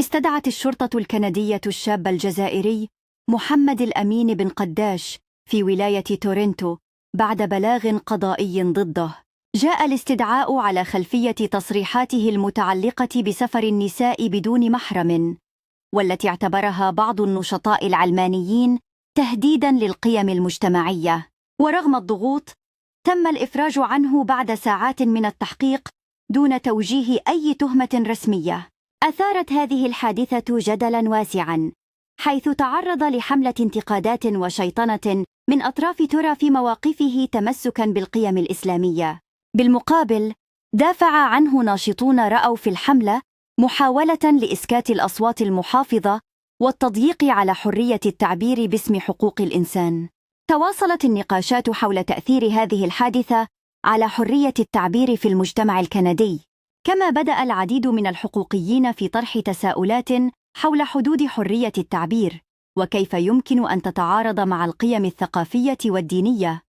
استدعت الشرطة الكندية الشاب الجزائري محمد الأمين بن قداش في ولاية تورنتو بعد بلاغ قضائي ضده. جاء الاستدعاء على خلفية تصريحاته المتعلقة بسفر النساء بدون محرم، والتي اعتبرها بعض النشطاء العلمانيين تهديداً للقيم المجتمعية. ورغم الضغوط، تم الإفراج عنه بعد ساعات من التحقيق دون توجيه أي تهمة رسمية. أثارت هذه الحادثة جدلاً واسعاً، حيث تعرض لحملة انتقادات وشيطنة من أطراف ترى في مواقفه تمسكاً بالقيم الإسلامية. بالمقابل، دافع عنه ناشطون رأوا في الحملة محاولة لإسكات الأصوات المحافظة والتضييق على حرية التعبير باسم حقوق الإنسان. تواصلت النقاشات حول تأثير هذه الحادثة على حرية التعبير في المجتمع الكندي، كما بدأ العديد من الحقوقيين في طرح تساؤلات حول حدود حرية التعبير وكيف يمكن أن تتعارض مع القيم الثقافية والدينية.